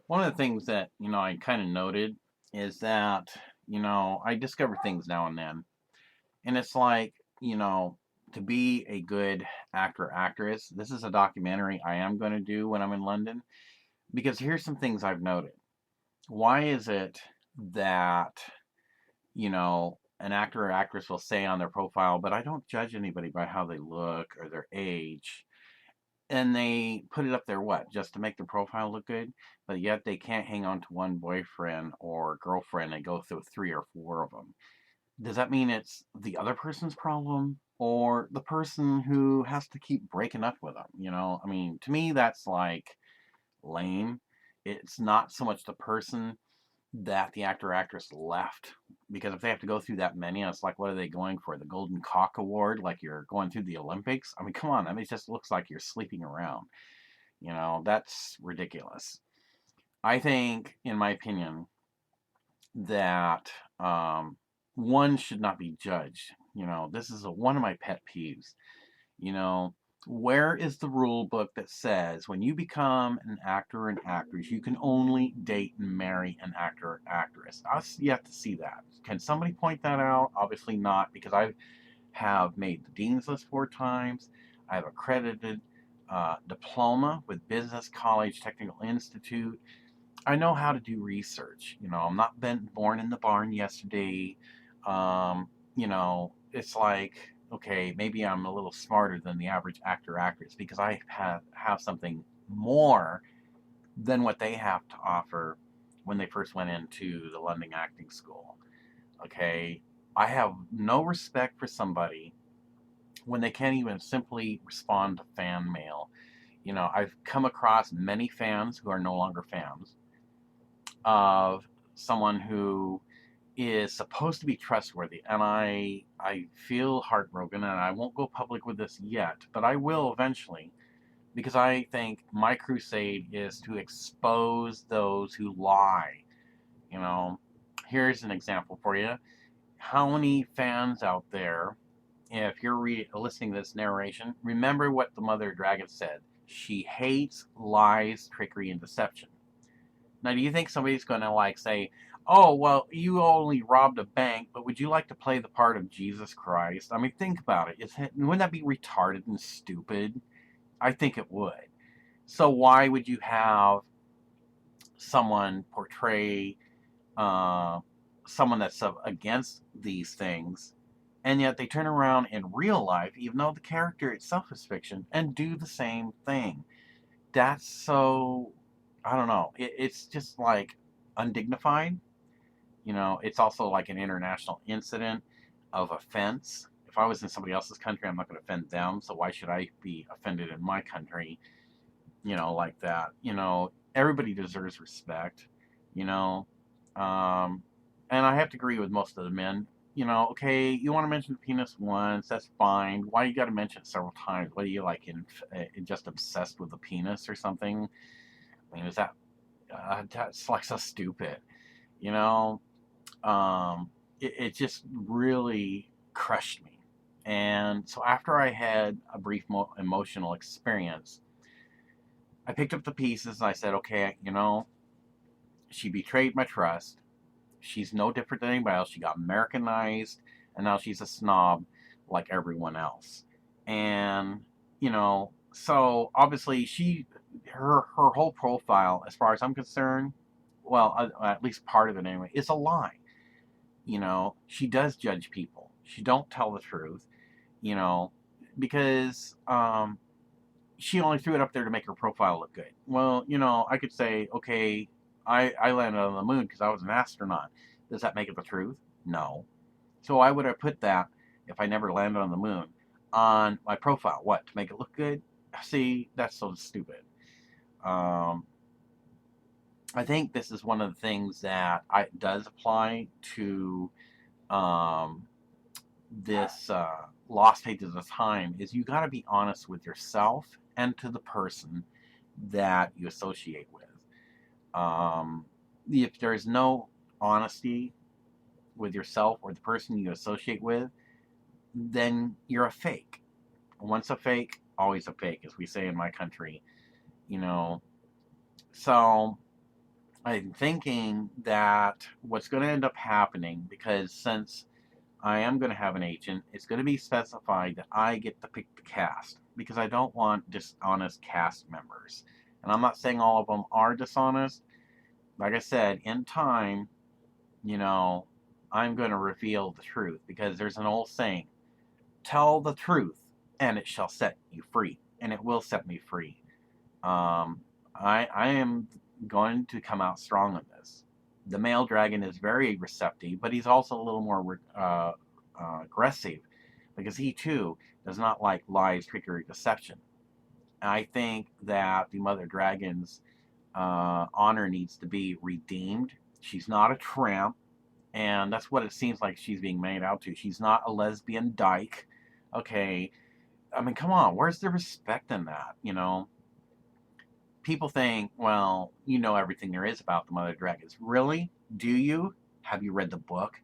One of the things that, I kind of noted is that, I discover things now and then. And it's like, to be a good actor or actress, this is a documentary I am going to do when I'm in London. Because here's some things I've noted. Why is it that, an actor or actress will say on their profile, but I don't judge anybody by how they look or their age? And they put it up there, what, just to make their profile look good? But yet they can't hang on to one boyfriend or girlfriend and go through three or four of them. Does that mean it's the other person's problem or the person who has to keep breaking up with them? I mean, to me, that's like lame. It's not so much the person that the actor or actress left, because if they have to go through that many, it's like, what are they going for? The Golden Cock Award? Like you're going through the Olympics? I mean, come on. I mean, it just looks like you're sleeping around. That's ridiculous. I think, in my opinion, that one should not be judged. This is one of my pet peeves. You know, Where is the rule book that says when you become an actor or an actress, you can only date and marry an actor or actress? I've yet to see that. Can somebody point that out? Obviously not, because I have made the Dean's List 4 times. I have accredited diploma with Business College Technical Institute. I know how to do research. I'm not been born in the barn yesterday. It's like, okay, maybe I'm a little smarter than the average actor or actress because I have something more than what they have to offer when they first went into the London Acting School. Okay, I have no respect for somebody when they can't even simply respond to fan mail. I've come across many fans who are no longer fans of someone who is supposed to be trustworthy, and I feel heartbroken, and I won't go public with this yet, but I will eventually, because I think my crusade is to expose those who lie. You know, Here's an example for you. How many fans out there, if you're listening to this narration, remember what the Mother Dragon said? She hates lies, trickery, and deception. Now, do you think somebody's going to say, "Oh, well, you only robbed a bank, but would you like to play the part of Jesus Christ?" I mean, think about it. Wouldn't that be retarded and stupid? I think it would. So why would you have someone portray uh, someone that's against these things, and yet they turn around in real life, even though the character itself is fiction, and do the same thing? That's so, I don't know. It's just like undignified. It's also like an international incident of offense. If I was in somebody else's country, I'm not going to offend them. So why should I be offended in my country? Like that. Everybody deserves respect. You know, um, and I have to agree with most of the men. Okay, you want to mention the penis once, that's fine. Why you got to mention it several times? What are you just obsessed with the penis or something? I mean, is that's like so stupid, you know? It just really crushed me. And so after I had a brief emotional experience, I picked up the pieces and I said, okay, she betrayed my trust. She's no different than anybody else. She got Americanized, and now she's a snob like everyone else. And so obviously her whole profile, as far as I'm concerned, well, at least part of it anyway, is a lie. She does judge people. She don't tell the truth. You know, because she only threw it up there to make her profile look good. Well, I could say, okay, I landed on the moon because I was an astronaut. Does that make it the truth? No. So why would I put that if I never landed on the moon on my profile? What, to make it look good? See, that's so stupid. Um, I think this is one of the things that does apply to um, this lost pages of time is you got to be honest with yourself and to the person that you associate with. If there's no honesty with yourself or the person you associate with, then you're a fake. Once a fake, always a fake, as we say in my country. You know, so I'm thinking that what's going to end up happening, because since I am going to have an agent, it's going to be specified that I get to pick the cast because I don't want dishonest cast members. And I'm not saying all of them are dishonest. Like I said, in time, you know, I'm going to reveal the truth because there's an old saying, tell the truth and it shall set you free. And it will set me free. I am going to come out strong on this. The male dragon is very receptive, but he's also a little more aggressive because he too does not like lies, trickery, deception. I think that the mother dragon's honor needs to be redeemed. She's not a tramp, and that's what it seems like she's being made out to. She's not a lesbian dyke. Okay, I mean, come on, where's the respect in that? People think, well, you know everything there is about the mother dragons. Really? Do you? Have you read the book?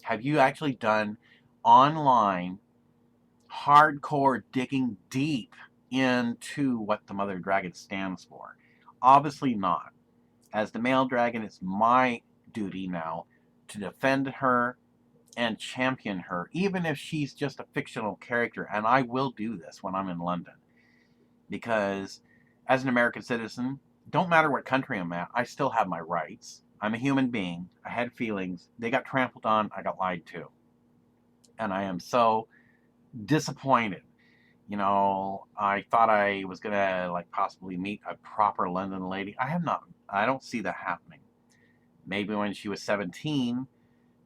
Have you actually done online hardcore digging deep into what the mother dragon stands for. Obviously not. As the male dragon, it's my duty now to defend her and champion her, even if she's just a fictional character. And I will do this when I'm in London. Because as an American citizen, don't matter what country I'm at, I still have my rights. I'm a human being. I had feelings. They got trampled on. I got lied to. And I am so disappointed. You know, I thought I was going to like possibly meet a proper London lady. I have not. I don't see that happening. Maybe when she was 17,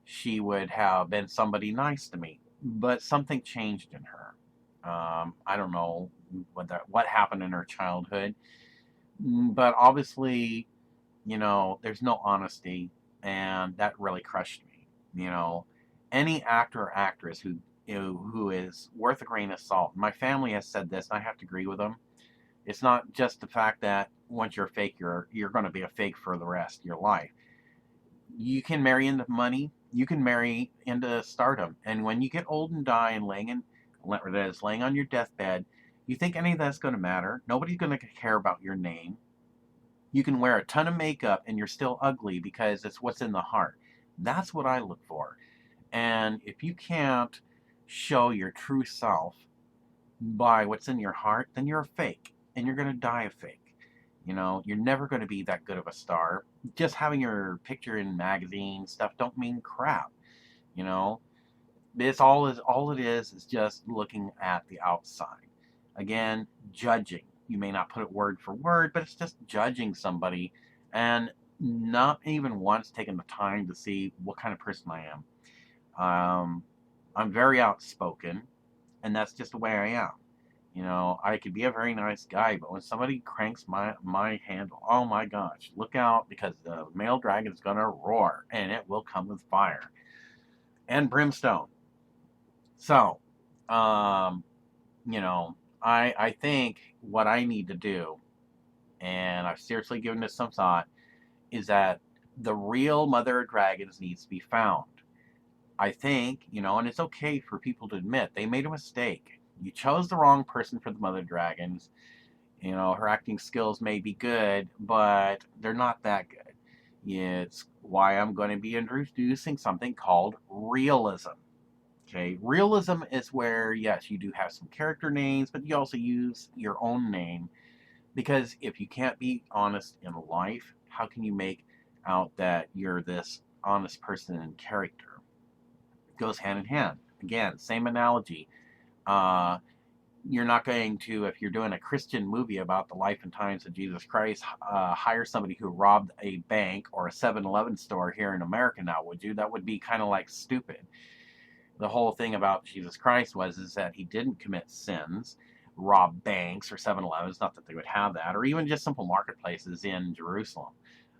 she would have been somebody nice to me. But something changed in her. I don't know what happened in her childhood. But obviously, you know, there's no honesty, and that really crushed me. You know, any actor or actress who is worth a grain of salt. My family has said this, and I have to agree with them. It's not just the fact that once you're fake, you're going to be a fake for the rest of your life. You can marry into money. You can marry into stardom, and when you get old and die and laying on your deathbed, you think any of that's going to matter? Nobody's going to care about your name. You can wear a ton of makeup and you're still ugly because it's what's in the heart. That's what I look for. And if you can't show your true self by what's in your heart, then you're a fake and you're going to die a fake. You know, you're never going to be that good of a star. Just having your picture in magazine stuff don't mean crap. You know, this all it is just looking at the outside. Again, judging. You may not put it word for word, but it's just judging somebody and not even once taking the time to see what kind of person I am. I'm very outspoken, and that's just the way I am. You know, I could be a very nice guy, but when somebody cranks my handle, oh my gosh, look out because the male dragon is gonna roar, and it will come with fire and brimstone. So, um, you know, I think what I need to do, and I've seriously given this some thought, is that the real mother of dragons needs to be found. I think, you know, and it's okay for people to admit they made a mistake. You chose the wrong person for the mother of dragons. You know, her acting skills may be good, but they're not that good. It's why I'm going to be introducing something called realism. Okay, realism is where, yes, you do have some character names, but you also use your own name. Because if you can't be honest in life, how can you make out that you're this honest person in character? It goes hand in hand. Again, same analogy. Uh, you're not going to, if you're doing a Christian movie about the life and times of Jesus Christ, hire somebody who robbed a bank or a 7-Eleven store here in America now, would you? That would be kind of like stupid. The whole thing about Jesus Christ is that he didn't commit sins, rob banks or 7-Elevens, not that they would have that, or even just simple marketplaces in Jerusalem.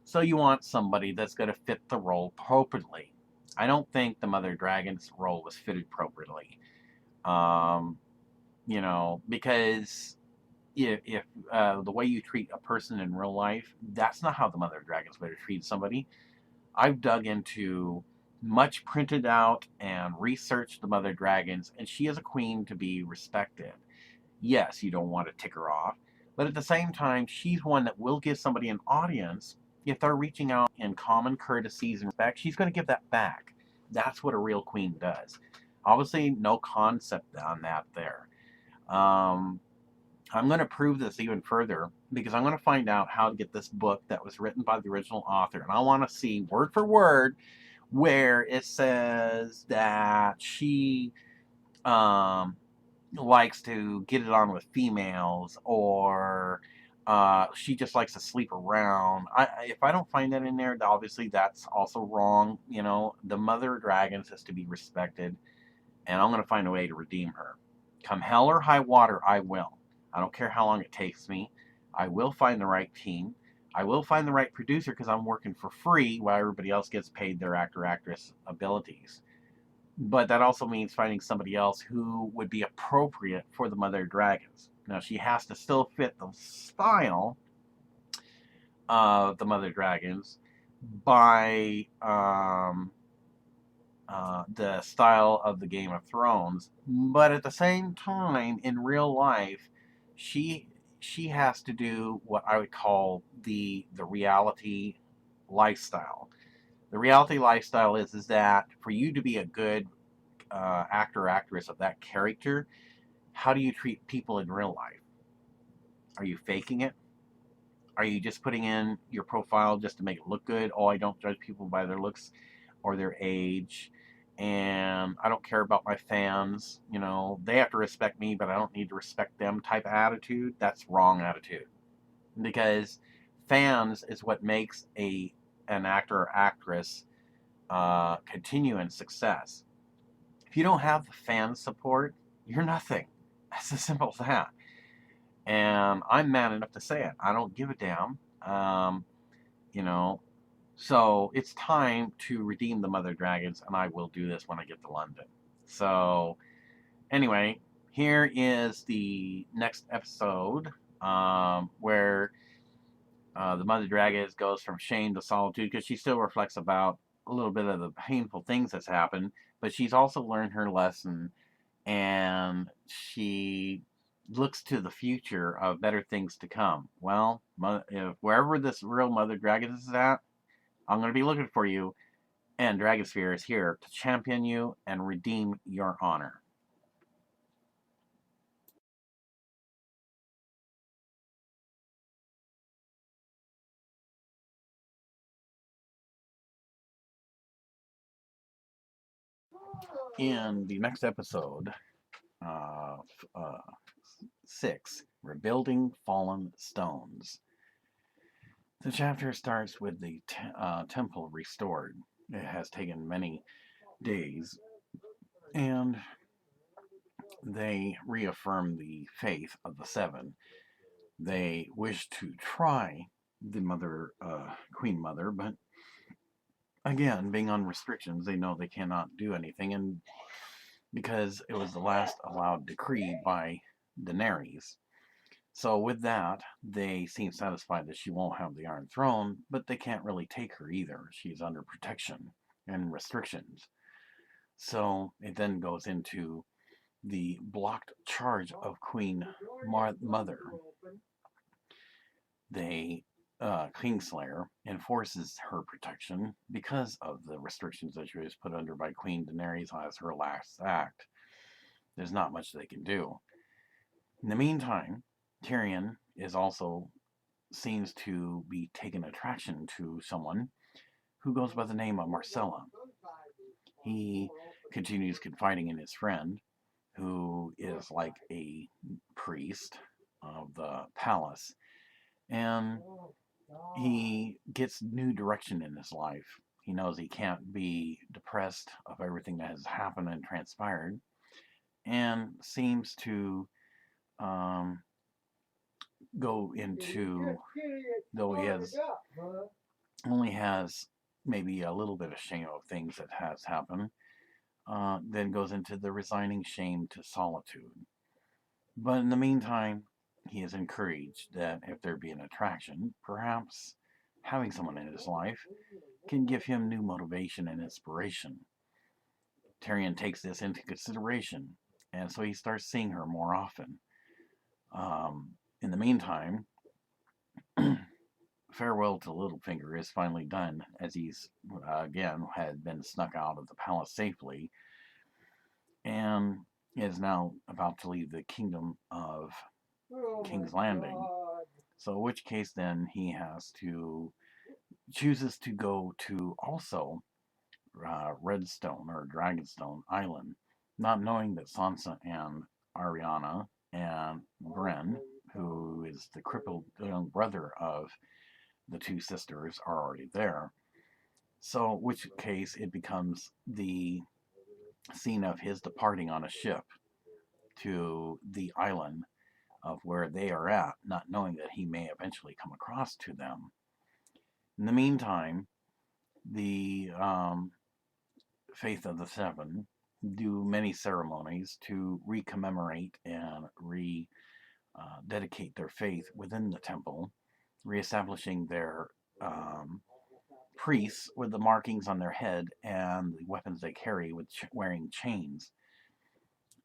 So you want somebody that's going to fit the role appropriately. I don't think the Mother Dragon's role was fitted appropriately. Um, you know, because if the way you treat a person in real life, that's not how the Mother Dragon's way to treat somebody. I've dug into much printed out and researched the mother dragons, and she is a queen to be respected. Yes, you don't want to tick her off, but at the same time, she's one that will give somebody an audience if they're reaching out in common courtesies and respect. She's going to give that back. That's what a real queen does. Obviously, no concept on that there. Um, I'm going to prove this even further because I'm going to find out how to get this book that was written by the original author. And I want to see word for word where it says that she um, likes to get it on with females or she just likes to sleep around. If I don't find that in there, obviously that's also wrong. You know, the mother of dragons has to be respected, and I'm going to find a way to redeem her. Come hell or high water, I will. I don't care how long it takes me. I will find the right team. I will find the right producer because I'm working for free while everybody else gets paid their actor-actress abilities. But that also means finding somebody else who would be appropriate for the Mother of Dragons. Now, she has to still fit the style of the Mother of Dragons by the style of the Game of Thrones. But at the same time, in real life, she she has to do what I would call the reality lifestyle. The reality lifestyle is that for you to be a good actor or actress of that character, how do you treat people in real life? Are you faking it? Are you just putting in your profile just to make it look good? Oh, I don't judge people by their looks or their age, and I don't care about my fans. You know, they have to respect me, but I don't need to respect them type of attitude. That's wrong attitude, because fans is what makes an actor or actress continue in success. If you don't have the fan support, you're nothing. That's as simple as that. And I'm man enough to say it. I don't give a damn. You know, so it's time to redeem the mother dragons, and I will do this when I get to London. So anyway, here is the next episode, where the mother dragon goes from shame to solitude, because she still reflects about a little bit of the painful things that's happened, but she's also learned her lesson, and she looks to the future of better things to come. Well, if wherever this real mother dragon is at, I'm going to be looking for you, and Dragonsphere is here to champion you and redeem your honor. In the next episode, uh, uh, 6, Rebuilding Fallen Stones. The chapter starts with the temple restored. It has taken many days, and they reaffirm the faith of the seven. They wish to try the Queen Mother, but again, being on restrictions, they know they cannot do anything, and because it was the last allowed decree by Daenerys. So with that, they seem satisfied that she won't have the Iron Throne, but they can't really take her either. She's under protection and restrictions. So it then goes into the blocked charge of Queen Mother. They Kingslayer enforces her protection because of the restrictions that she was put under by Queen Daenerys as her last act. There's not much they can do. In the meantime, Tyrion is also seems to be taking attraction to someone who goes by the name of Marcella. He continues confiding in his friend, who is like a priest of the palace, and he gets new direction in his life. He knows he can't be depressed of everything that has happened and transpired, and seems to um, go into, though he has only has maybe a little bit of shame of things that has happened, then goes into the resigning shame to solitude. But in the meantime, he is encouraged that if there be an attraction, perhaps having someone in his life can give him new motivation and inspiration. Tyrion takes this into consideration, and so he starts seeing her more often. In the meantime, farewell to Littlefinger is finally done, as he's again had been snuck out of the palace safely, and is now about to leave the kingdom of King's Landing. So, in which case, then he chooses to go to also Redstone or Dragonstone Island, not knowing that Sansa and Ariana and Bren, who is the crippled young brother of the two sisters, are already there. So, in which case it becomes the scene of his departing on a ship to the island of where they are at, not knowing that he may eventually come across to them. In the meantime, the Faith of the Seven do many ceremonies to recommemorate and dedicate their faith within the temple, reestablishing their priests with the markings on their head and the weapons they carry with wearing chains.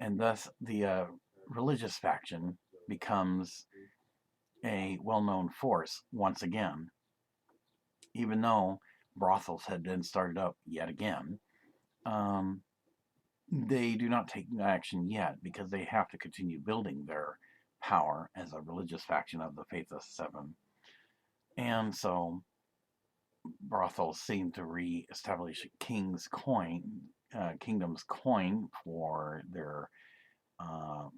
And thus the religious faction becomes a well-known force once again, even though brothels had been started up yet again. Um, they do not take action yet because they have to continue building their power as a religious faction of the Faithless Seven. And so brothels seem to re-establish kingdom's coin for their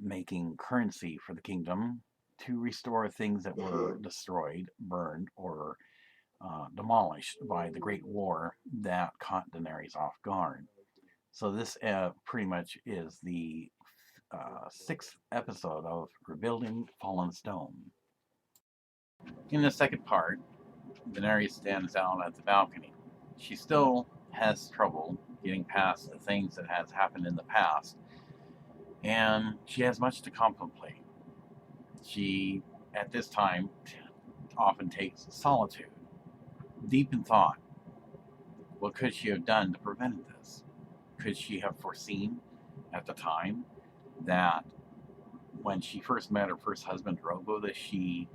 making currency for the kingdom to restore things that were destroyed, burned, or demolished by the Great War that caught Daenerys off guard. So this pretty much is the sixth episode of Rebuilding Fallen Stone. In the second part, Daenerys stands out at the balcony. She still has trouble getting past the things that has happened in the past, and she has much to contemplate. She, at this time, often takes solitude, deep in thought. What could she have done to prevent this? Could she have foreseen at the time that when she first met her first husband, Drogo, that she,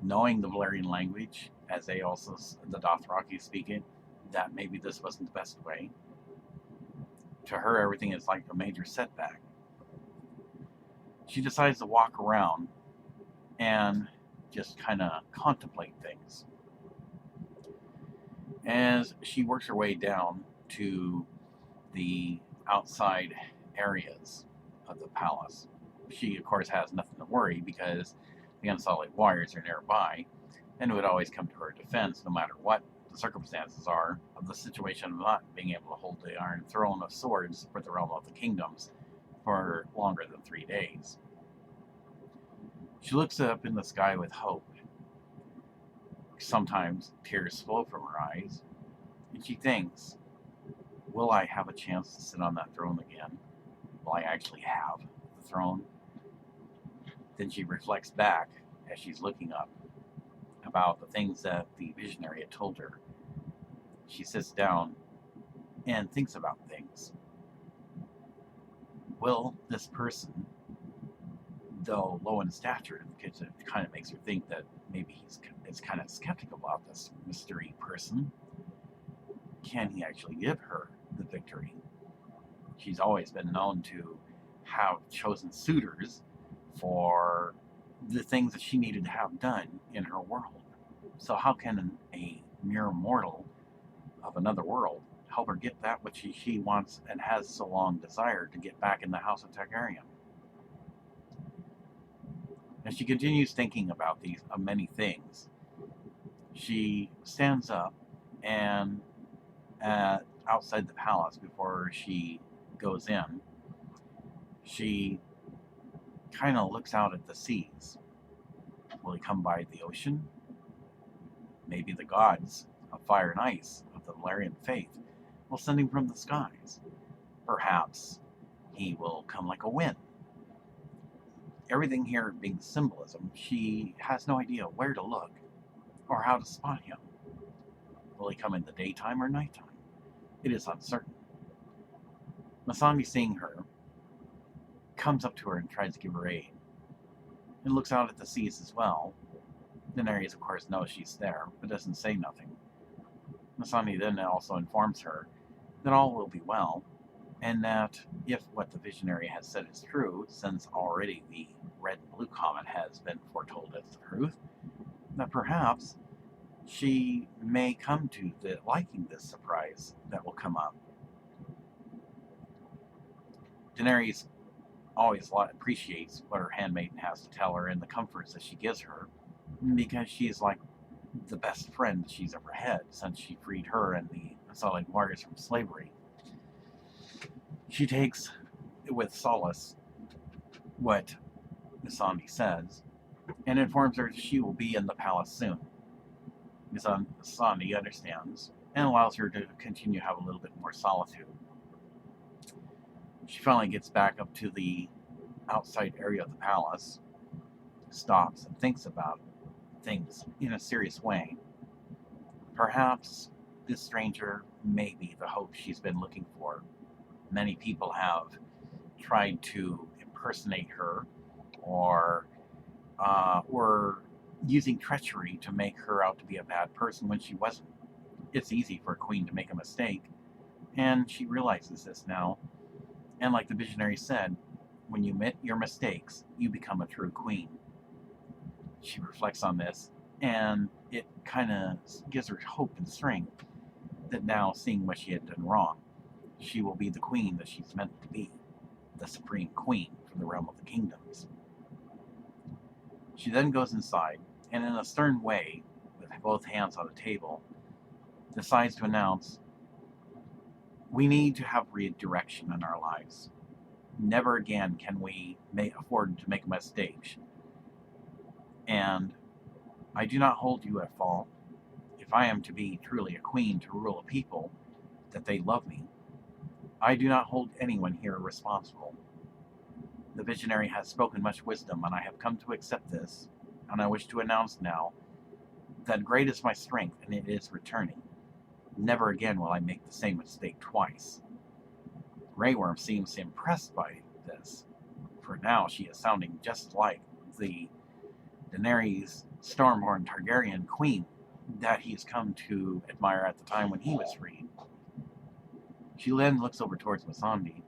knowing the Valyrian language, as they also, the Dothraki speak it, that maybe this wasn't the best way? To her, everything is like a major setback. She decides to walk around and just kind of contemplate things. As she works her way down to the outside areas of the palace, she, of course, has nothing to worry because the Unsullied warriors are nearby and would always come to her defense no matter what the circumstances are of the situation of not being able to hold the Iron Throne of Swords for the realm of the kingdoms for longer than 3 days. She looks up in the sky with hope. Sometimes tears flow from her eyes, and she thinks, will I have a chance to sit on that throne again? Will I actually have the throne? Then she reflects back as she's looking up about the things that the visionary had told her. She sits down and thinks about things. Will this person, though low in stature, because it kind of makes her think that maybe is kind of skeptical about this mystery person, can he actually give her the victory? She's always been known to have chosen suitors for the things that she needed to have done in her world. So how can a mere mortal of another world help her get that which she wants and has so long desired to get back in the House of Targaryen? As she continues thinking about these many things, she stands up and outside the palace before she goes in, she kind of looks out at the seas. Will he come by the ocean? Maybe the gods of fire and ice of the Valyrian faith will send him from the skies. Perhaps he will come like a wind. Everything here being symbolism, she has no idea where to look or how to spot him. Will he come in the daytime or nighttime? It is uncertain. Missandei, seeing her, comes up to her and tries to give her aid, and looks out at the seas as well. Daenerys, of course, knows she's there, but doesn't say nothing. Missandei then also informs her that all will be well, and that if what the visionary has said is true, since already the red and blue comet has been foretold as the truth, that perhaps she may come to liking this surprise that will come up. Daenerys always appreciates what her handmaiden has to tell her and the comforts that she gives her, because she's like the best friend she's ever had since she freed her and the Unsullied warriors from slavery. She takes with solace what Missandei says and informs her she will be in the palace soon. Missandei understands and allows her to continue to have a little bit more solitude. She finally gets back up to the outside area of the palace, stops and thinks about things in a serious way. Perhaps this stranger may be the hope she's been looking for. Many people have tried to impersonate her or were using treachery to make her out to be a bad person when she wasn't. It's easy for a queen to make a mistake, and she realizes this now. And like the visionary said, when you admit your mistakes, you become a true queen. She reflects on this, and it kind of gives her hope and strength that now, seeing what she had done wrong, she will be the queen that she's meant to be, the supreme queen for the realm of the kingdoms. She then goes inside, and in a stern way, with both hands on the table, decides to announce, we need to have redirection in our lives. Never again can we afford to make mistakes. And I do not hold you at fault. If I am to be truly a queen to rule a people, that they love me, I do not hold anyone here responsible. The visionary has spoken much wisdom, and I have come to accept this, and I wish to announce now that great is my strength, and it is returning. Never again will I make the same mistake twice. Grey Worm seems impressed by this, for now she is sounding just like the Daenerys Stormborn Targaryen queen that he has come to admire at the time when he was freed. She then looks over towards Missandei.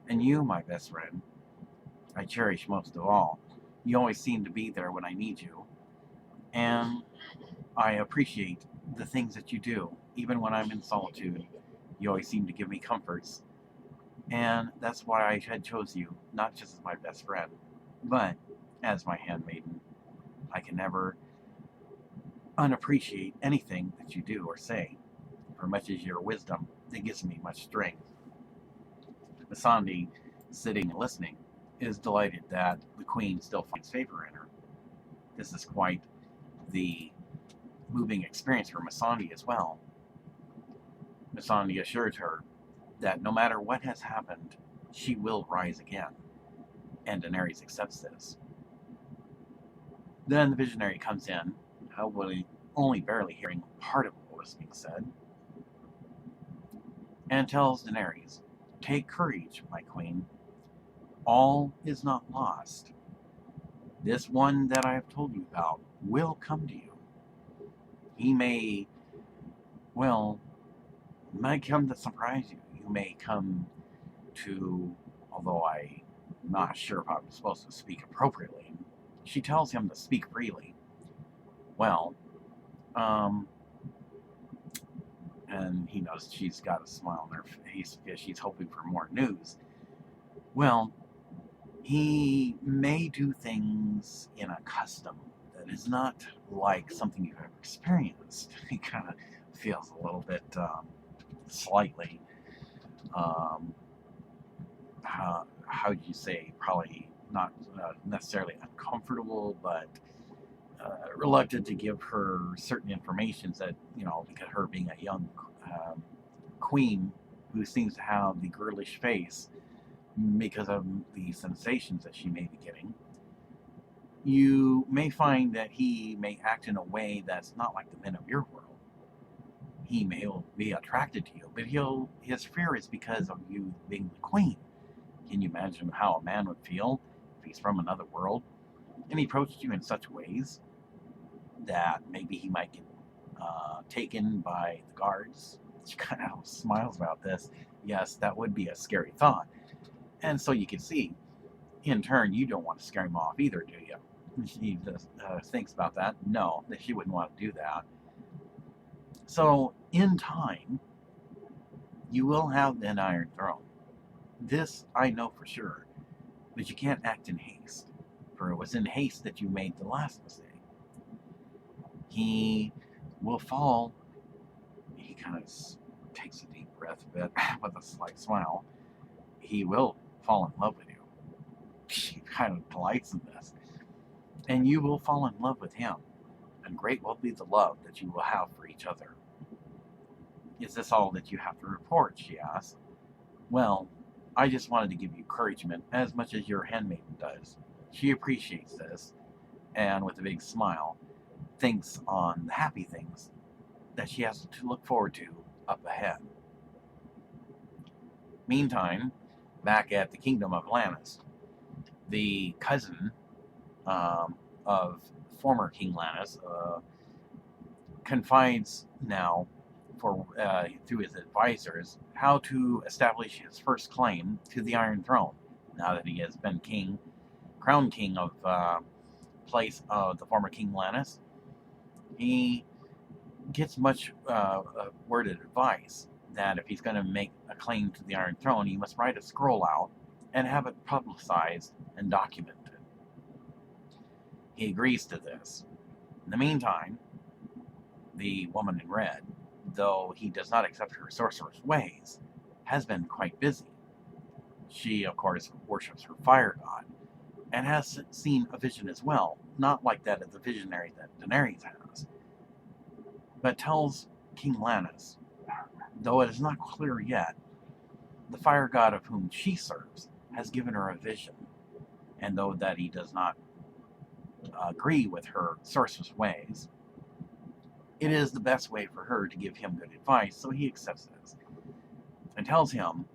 And you, my best friend, I cherish most of all. You always seem to be there when I need you. And I appreciate the things that you do. Even when I'm in solitude, you always seem to give me comforts. And that's why I had chose you, not just as my best friend, but as my handmaiden. I can never unappreciate anything that you do or say, for much as your wisdom, it gives me much strength. Missandei, sitting and listening, is delighted that the queen still finds favor in her. This is quite the moving experience for Missandei as well. Missandei assures her that no matter what has happened, she will rise again, and Daenerys accepts this. Then the visionary comes in, only barely hearing part of what was being said, and tells Daenerys, take courage, my queen. All is not lost. This one that I have told you about will come to you. He may, well, might come to surprise you. You may come to, although I'm not sure if I'm supposed to speak appropriately, she tells him to speak freely. Well, and he knows she's got a smile on her face because she's hoping for more news. Well, he may do things in a custom that is not like something you've ever experienced. He kind of feels a little bit slightly, how do you say, probably not necessarily uncomfortable, but reluctant to give her certain information that, because her being a young queen who seems to have the girlish face because of the sensations that she may be getting, you may find that he may act in a way that's not like the men of your world. He may be attracted to you, but his fear is because of you being the queen. Can you imagine how a man would feel if he's from another world and he approached you in such ways that maybe he might get taken by the guards? She kind of smiles about this. Yes, that would be a scary thought. And so you can see, in turn, you don't want to scare him off either, do you? She just thinks about that. No, that she wouldn't want to do that. So, in time, you will have an Iron Throne. This I know for sure. But you can't act in haste, for it was in haste that you made the last mistake. He will fall. He kind of takes a deep breath a bit with a slight smile. He will fall in love with you. She kind of delights in this. And you will fall in love with him. And great will be the love that you will have for each other. Is this all that you have to report? She asked. Well, I just wanted to give you encouragement as much as your handmaiden does. She appreciates this, and with a big smile, thinks on the happy things that she has to look forward to up ahead. Meantime, back at the kingdom of Atlantis, the cousin of former King Lannis, confides now through his advisors how to establish his first claim to the Iron Throne. Now that he has been crowned king of place of the former King Lannis, he gets much worded advice that if he's going to make a claim to the Iron Throne, he must write a scroll out and have it publicized and documented. He agrees to this. In the meantime, the woman in red, though he does not accept her sorcerer's ways, has been quite busy. She, of course, worships her fire god, and has seen a vision as well, not like that of the visionary that Daenerys has, but tells King Lannis, though it is not clear yet, the fire god of whom she serves has given her a vision, and though that he does not agree with her sorcerer's ways, it is the best way for her to give him good advice, so he accepts this, and tells him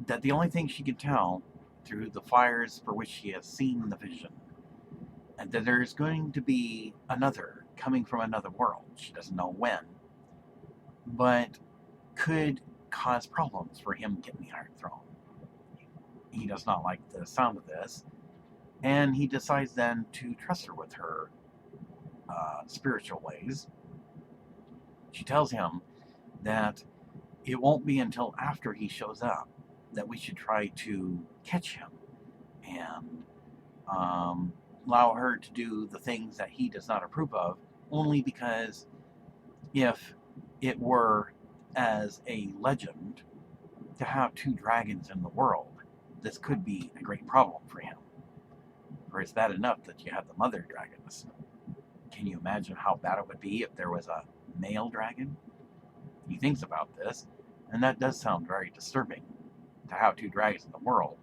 that the only thing she can tell through the fires for which she has seen the vision, and that there's going to be another coming from another world. She doesn't know when, but could cause problems for him getting the Iron Throne. He does not like the sound of this, and he decides then to trust her with her spiritual ways. She tells him that it won't be until after he shows up that we should try to catch him and allow her to do the things that he does not approve of, only because if it were as a legend to have two dragons in the world, this could be a great problem for him. For it's bad enough that you have the mother dragons. Can you imagine how bad it would be if there was a male dragon? He thinks about this, and that does sound very disturbing. To have two dragons in the world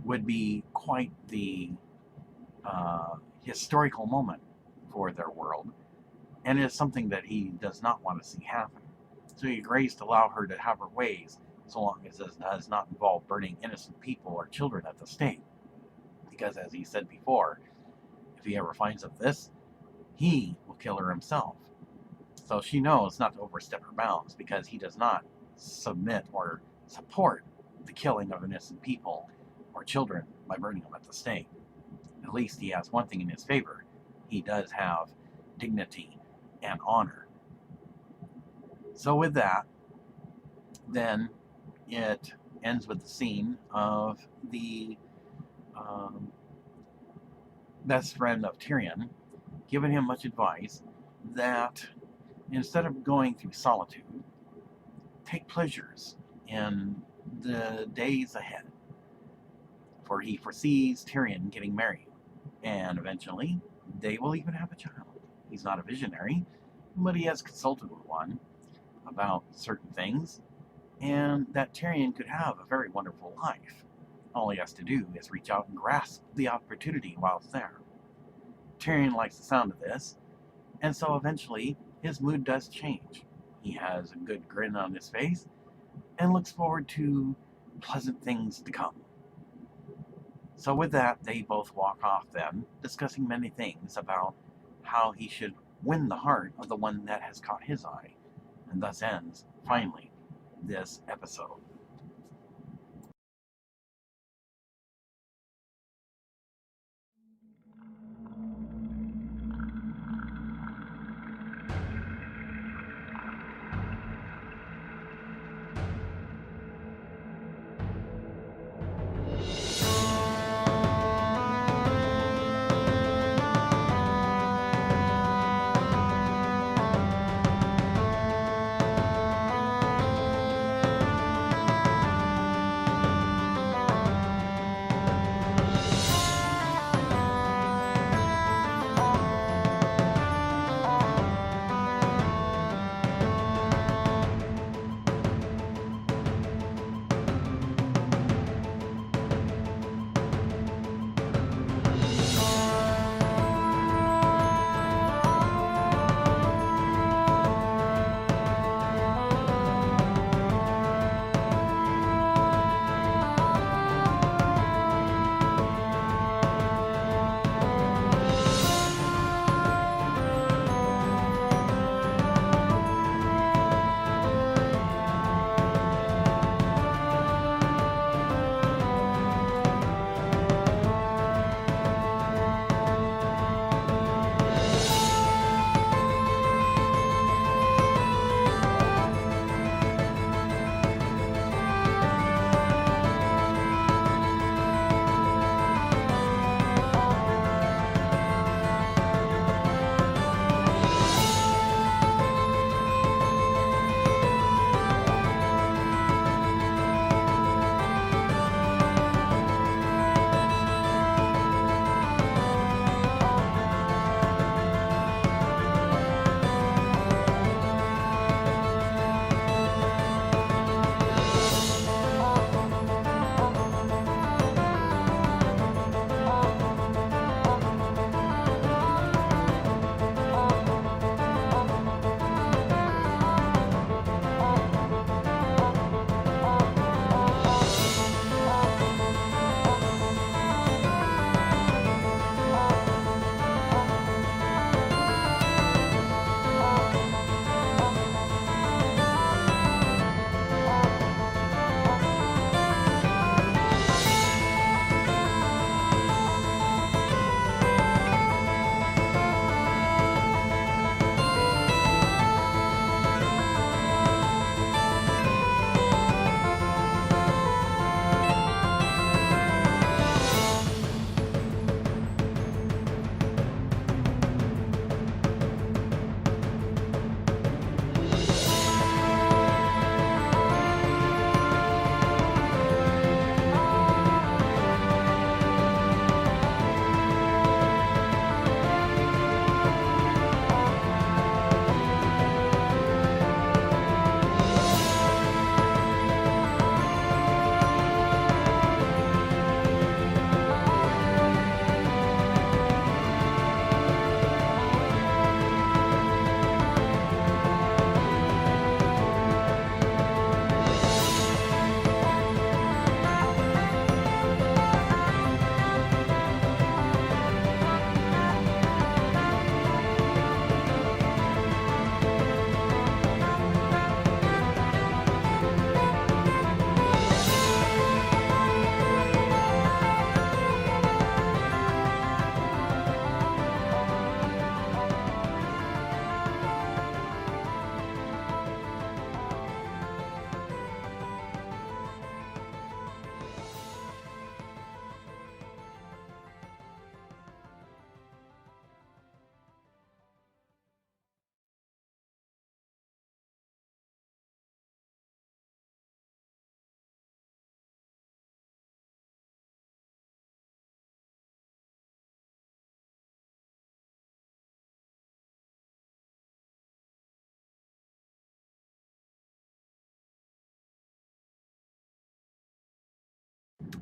would be quite the historical moment for their world, and it is something that he does not want to see happen. So he agrees to allow her to have her ways, so long as it does not involve burning innocent people or children at the stake. Because, as he said before, if he ever finds of this, he will kill her himself. So she knows not to overstep her bounds, because he does not submit or support the killing of innocent people or children by burning them at the stake. At least he has one thing in his favor. He does have dignity and honor. So with that, then it ends with the scene of the best friend of Tyrion giving him much advice that instead of going through solitude, take pleasures in the days ahead. For he foresees Tyrion getting married, and eventually they will even have a child. He's not a visionary, but he has consulted with one about certain things, and that Tyrion could have a very wonderful life. All he has to do is reach out and grasp the opportunity while it's there. Tyrion likes the sound of this, and so eventually his mood does change. He has a good grin on his face and looks forward to pleasant things to come. So with that, they both walk off then, discussing many things about how he should win the heart of the one that has caught his eye, and thus ends, finally, this episode.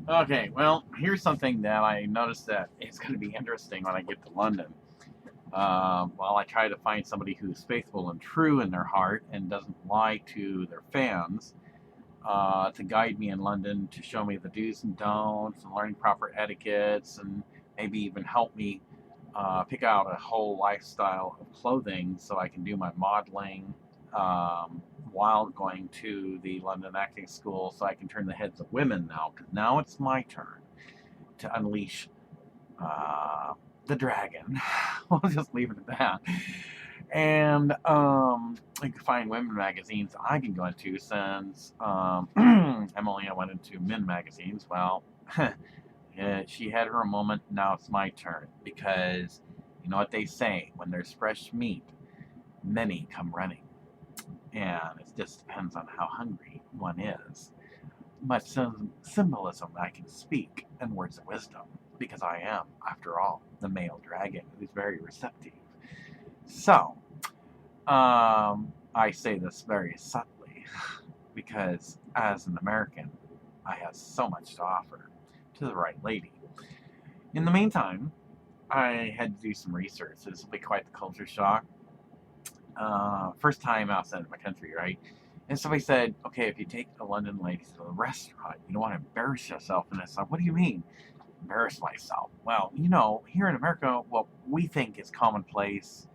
Okay, well, here's something that I noticed that it's going to be interesting when I get to London. While I try to find somebody who's faithful and true in their heart and doesn't lie to their fans, to guide me in London, to show me the do's and don'ts, and learning proper etiquettes, and maybe even help me pick out a whole lifestyle of clothing so I can do my modeling while going to the London Acting School, so I can turn the heads of women now. Because now it's my turn to unleash uh, the dragon. We'll just leave it at that. And you can find women magazines I can go into since Emily, I went into men magazines. Well, she had her moment. Now it's my turn because you know what they say: when there's fresh meat, many come running, and it just depends on how hungry one is. Much symbolism I can speak and words of wisdom because I am, after all, the male dragon who's very receptive. So, I say this very subtly because as an American, I have so much to offer to the right lady. In the meantime, I had to do some research. This will be quite the culture shock. First time outside of my country, right? And somebody said, okay, if you take a London lady to a restaurant, you don't want to embarrass yourself. And I said, what do you mean, embarrass myself? Well, you know, here in America, what we think is commonplace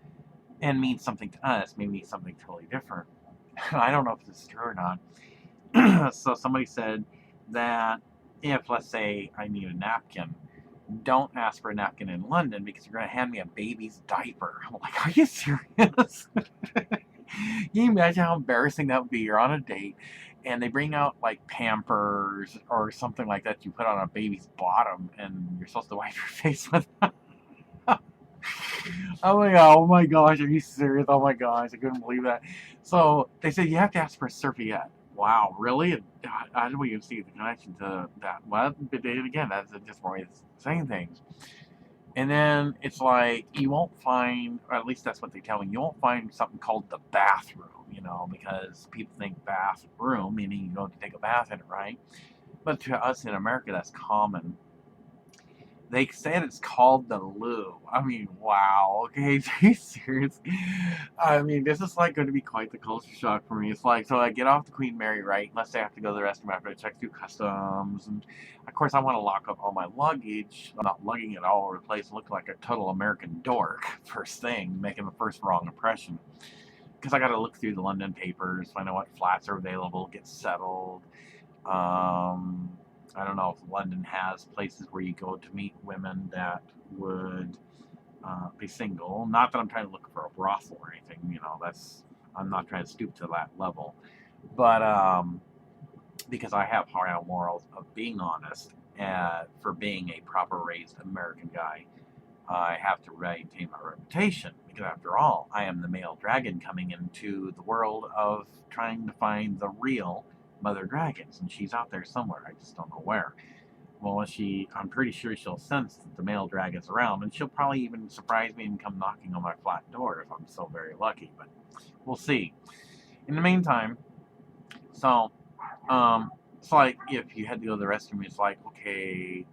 and means something to us may mean something totally different. I don't know if this is true or not. So somebody said that if, let's say, I need a napkin, don't ask for a napkin in London because you're going to hand me a baby's diaper. I'm like, are you serious? Can you imagine how embarrassing that would be? You're on a date and they bring out like Pampers or something like that you put on a baby's bottom and you're supposed to wipe your face with that. I'm like, oh my gosh, are you serious? Oh my gosh, I couldn't believe that. So they said you have to ask for a serviette. Wow, really? I don't even see the connection to that. Well, but then again, that's just more ways of saying things. And then it's like you won't find, or at least that's what they tell me, you won't find something called the bathroom, you know, because people think bathroom, meaning you go to take a bath in it, right? But to us in America, that's common. They said it's called the loo. I mean, wow. Okay, are you serious? I mean, this is like going to be quite the culture shock for me. It's like, so I get off the Queen Mary, right? Unless I have to go to the restroom after I check through customs. And of course, I want to lock up all my luggage. I'm not lugging it all over the place, looking like a total American dork, first thing, making the first wrong impression. Because I got to look through the London papers, find out what flats are available, get settled. Um, I don't know if London has places where you go to meet women that would be single. Not that I'm trying to look for a brothel or anything. You know, that's I'm not trying to stoop to that level. But because I have high morals of being honest, for being a proper raised American guy, I have to maintain my reputation because, after all, I am the male dragon coming into the world of trying to find the real mother dragons, and she's out there somewhere. I just don't know where. Well, I'm pretty sure she'll sense that the male dragon's around, and she'll probably even surprise me and come knocking on my flat door if I'm so very lucky. But we'll see. In the meantime, so it's like if you had to go to the restroom, it's like, okay,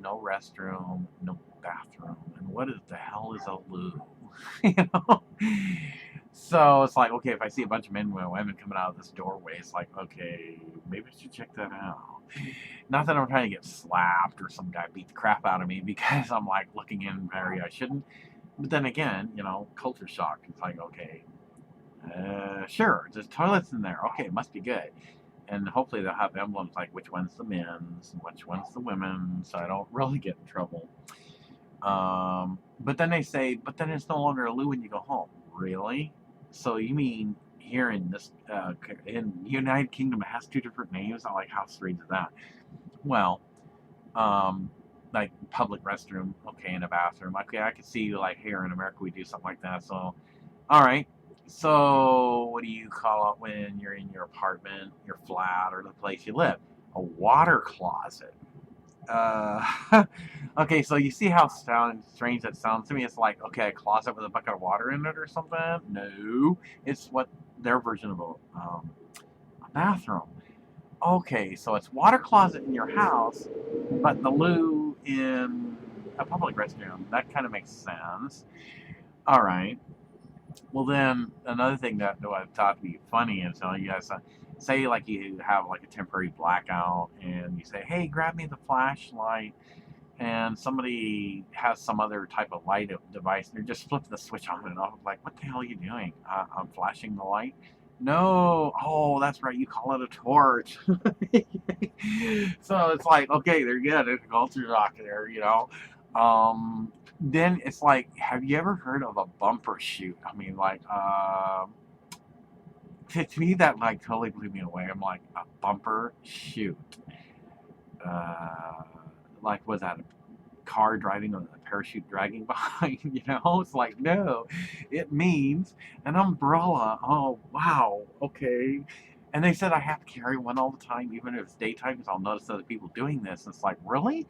no restroom, no bathroom, and what is the hell is a loo? you know? So it's like, okay, if I see a bunch of men and women coming out of this doorway, it's like, okay, maybe I should check that out. Not that I'm trying to get slapped or some guy beat the crap out of me because I'm like looking in an area I shouldn't. But then again, you know, culture shock. It's like, okay, sure, there's toilets in there. Okay, it must be good. And hopefully they'll have emblems like which one's the men's and which one's the women's, so I don't really get in trouble. But then they say, but then it's no longer a loo when you go home. Really? So you mean here in this in United Kingdom it has two different names? I like how strange is that? Well, um, like public restroom, okay, in a bathroom. Okay, I could see like here in America we do something like that. So, all right. So, what do you call it when you're in your apartment, your flat, or the place you live? A water closet. Okay, so you see how strange that sounds to me? It's like, okay, a closet with a bucket of water in it or something? No, it's what their version of a bathroom. Okay, so it's water closet in your house, but the loo in a public restroom. That kind of makes sense. All right. Well, then another thing that I thought would be funny is, you guys say like you have like a temporary blackout, and you say, "Hey, grab me the flashlight," and somebody has some other type of light device, and they're just flipping the switch on and off. Like, what the hell are you doing? I'm flashing the light. No, oh, that's right. You call it a torch. So it's like, okay, they're good. There's a culture shock there. Then it's like, have you ever heard of a bumper shoot? I mean, like, to me, that like totally blew me away. I'm like, a bumper shoot. Uh, like, was that a car driving a parachute dragging behind? It's like, no, it means an umbrella. Oh, wow, okay. And they said I have to carry one all the time, even if it's daytime, because I'll notice other people doing this. And it's like, really?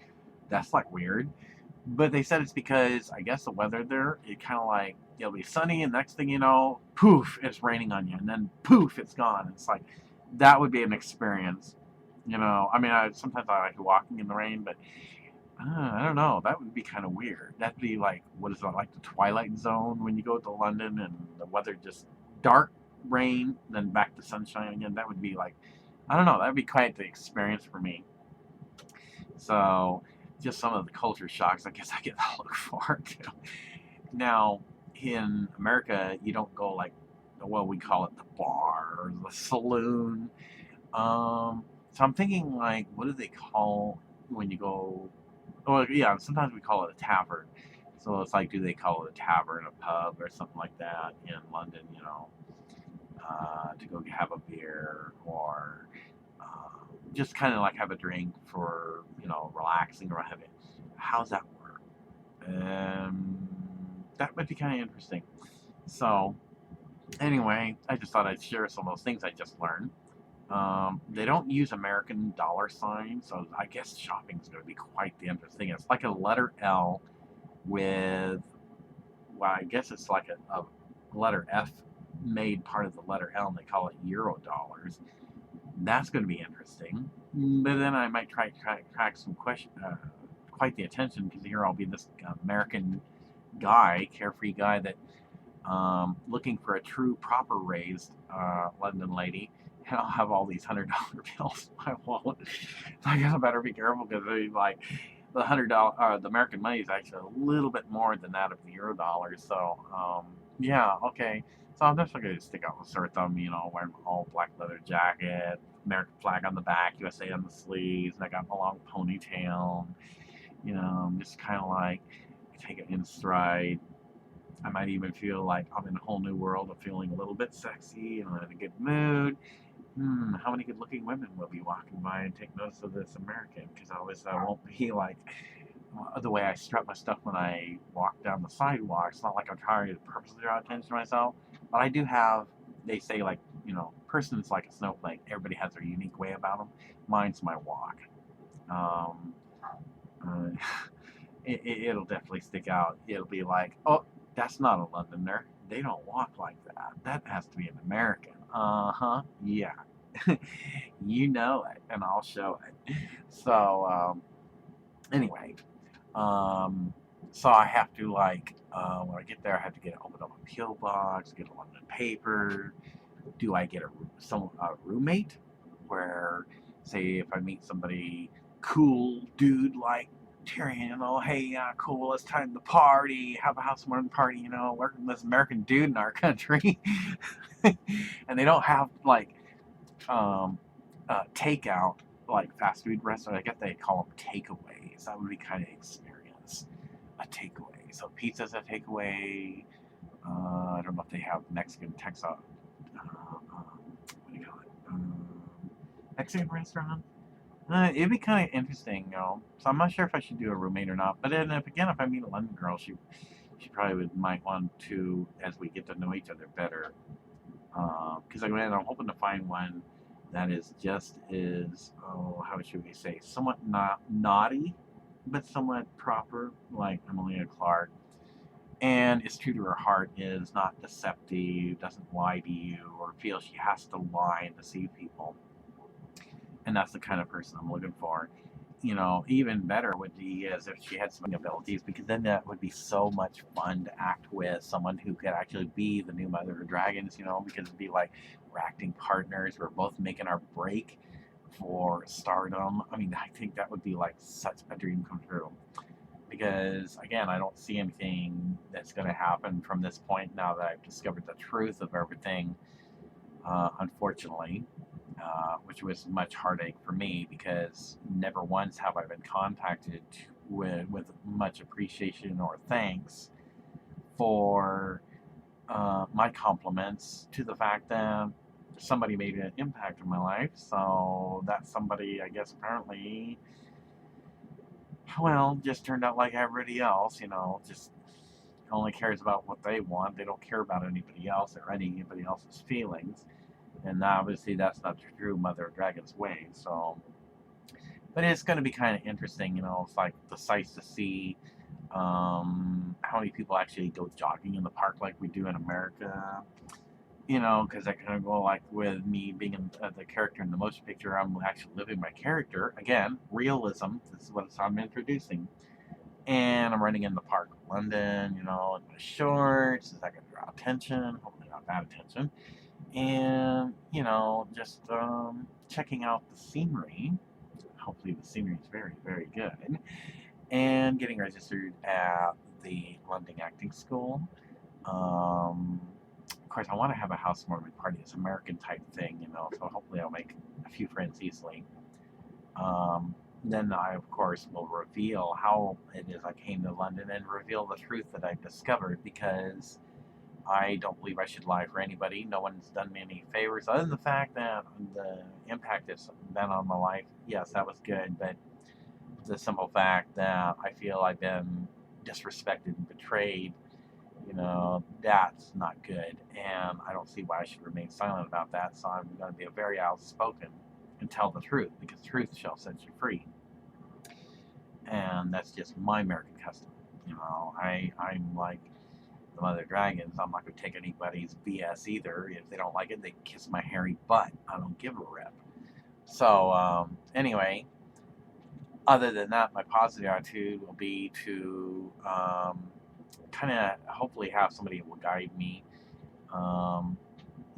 That's like weird. But they said it's because I guess the weather there, it kind of like it'll be sunny, and next thing you know, poof, it's raining on you, and then poof, it's gone. It's like that would be an experience. I mean, sometimes I like walking in the rain, but I don't know. That would be kind of weird. That'd be like, what is it, like the Twilight Zone when you go to London and the weather just dark rain, then back to sunshine again. That would be like, I don't know. That'd be quite the experience for me. So, just some of the culture shocks, I guess I get to look forward to. Now, in America, you don't go like, well, we call it the bar or the saloon. So I'm thinking like, what do they call when you go? Oh, yeah, sometimes we call it a tavern. So it's like, do they call it a tavern, a pub, or something like that in London? To go have a beer or just kind of like have a drink for relaxing or having. How's that work? Um, that would be kind of interesting. So anyway, I just thought I'd share some of those things I just learned. They don't use American dollar signs, so I guess shopping is going to be quite the interesting. It's like a letter L with, well, I guess it's like a letter F made part of the letter L, and they call it Euro dollars. That's going to be interesting. But then I might try to crack some quite the attention, because here I'll be this American guy, carefree guy that looking for a true proper raised London lady, and I'll have all these $100 bills in my wallet. So I guess I better be careful, because like the $100, the American money is actually a little bit more than that of the euro dollars. So yeah, okay. So I'm just gonna stick out with sore thumb, wearing my all black leather jacket, American flag on the back, USA on the sleeves, and I got my long ponytail. I'm just kind of like take it in stride. I might even feel like I'm in a whole new world of feeling a little bit sexy and I'm in a good mood. How many good-looking women will be walking by and take notice of this American? Because I won't be like the way I strut my stuff when I walk down the sidewalk. It's not like I'm trying to purposely draw attention to myself, but I do have. They say like person's like a snowflake. Everybody has their unique way about them. Mine's my walk. Um, uh, it'll definitely stick out. It'll be like, oh, that's not a Londoner. They don't walk like that. That has to be an American. Uh-huh. Yeah. You know it, and I'll show it. So, anyway, um, so I have to like, when I get there, I have to open up a peel box, get a lot of paper. Do I get a roommate? Where, say, if I meet somebody cool dude like Tyrion, hey, cool, it's time to party, have a housewarming party, we're this American dude in our country, and they don't have like takeout like fast food restaurants. I guess they call them takeaways. That would be kind of experience a takeaway. So pizza's a takeaway. I don't know if they have Mexican Texas. What do you call it? Mexican restaurant. It'd be kind of interesting, So I'm not sure if I should do a roommate or not. But then, if I meet a London girl, she probably might want to, as we get to know each other better. Because I'm hoping to find one that is just as, how should we say, somewhat not naughty, but somewhat proper, like Emilia Clarke, and is true to her heart, is not deceptive, doesn't lie to you, or feel she has to lie and deceive people. And that's the kind of person I'm looking for. You know, even better would be as if she had some abilities, because then that would be so much fun to act with someone who could actually be the new mother of dragons, you know, because it'd be like we're acting partners, we're both making our break for stardom. I mean, I think that would be like such a dream come true. Because again, I don't see anything that's going to happen from this point now that I've discovered the truth of everything, unfortunately, which was much heartache for me because never once have I been contacted with much appreciation or thanks for my compliments to the fact that somebody made an impact in my life. So that somebody, I guess, apparently, well, just turned out like everybody else, you know, just only cares about what they want. They don't care about anybody else or anybody else's feelings. And obviously, that's not the true Mother of Dragon's way. So, but it's going to be kind of interesting, you know. It's like the sights to see. How many people actually go jogging in the park like we do in America? You know, because I kind of go like with me being the character in the motion picture, I'm actually living my character. Again, realism. This is what I'm introducing. And I'm running in the park of London, you know, in my shorts. Is that going to draw attention? Hopefully, not bad attention. And, you know, just checking out the scenery. Hopefully, the scenery is very, very good. And getting registered at the London Acting School. Of course, I want to have a housewarming party. It's an American type thing, you know, so hopefully I'll make a few friends easily. Um, then I, of course, will reveal how it is I came to London and reveal the truth that I've discovered because I don't believe I should lie for anybody. No one's done me any favors other than the fact that the impact it's been on my life. Yes, that was good, but the simple fact that I feel I've been disrespected and betrayed, you know, that's not good. And I don't see why I should remain silent about that. So I'm going to be very outspoken and tell the truth because truth shall set you free. And that's just my American custom. You know, I'm like the Mother Dragons. I'm not going to take anybody's BS either. If they don't like it, they kiss my hairy butt. I don't give a rip. So, anyway, other than that, my positive attitude will be to kind of hopefully have somebody who will guide me. Um,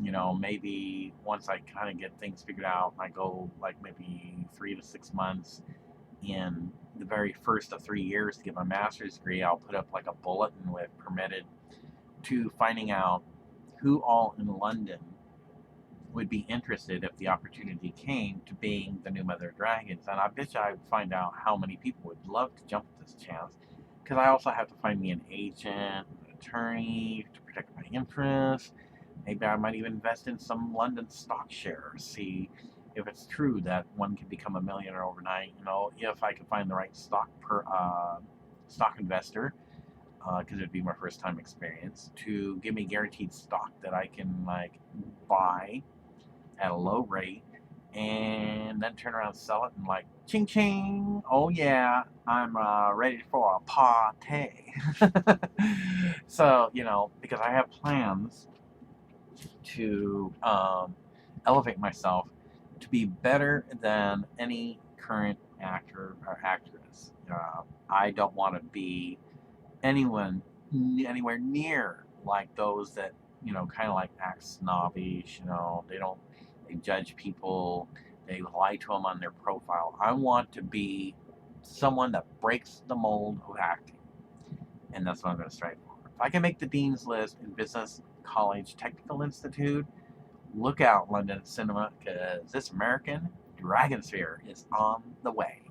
you know, maybe once I kind of get things figured out, I go like maybe 3 to 6 months in the very first of 3 years to get my master's degree. I'll put up like a bulletin with permitted to finding out who all in London would be interested if the opportunity came to being the new Mother of Dragons. And I bet you I would find out how many people would love to jump at this chance. Because I also have to find me an agent, an attorney to protect my interests. Maybe I might even invest in some London stock shares. See if it's true that one can become a millionaire overnight. You know, if I can find the right stock investor, because it'd be my first time experience, to give me guaranteed stock that I can like buy at a low rate and then turn around and sell it and like ching ching, oh yeah, I'm ready for a party. So, you know, because I have plans to elevate myself to be better than any current actor or actress. I don't want to be anyone anywhere near like those that, you know, kind of like act snobbish. You know, they judge people, they lie to them on their profile. I want to be someone that breaks the mold of acting, and that's what I'm going to strive for. If I can make the dean's list in Business College Technical Institute, look out, London Cinema, because this American Dragonsphere is on the way.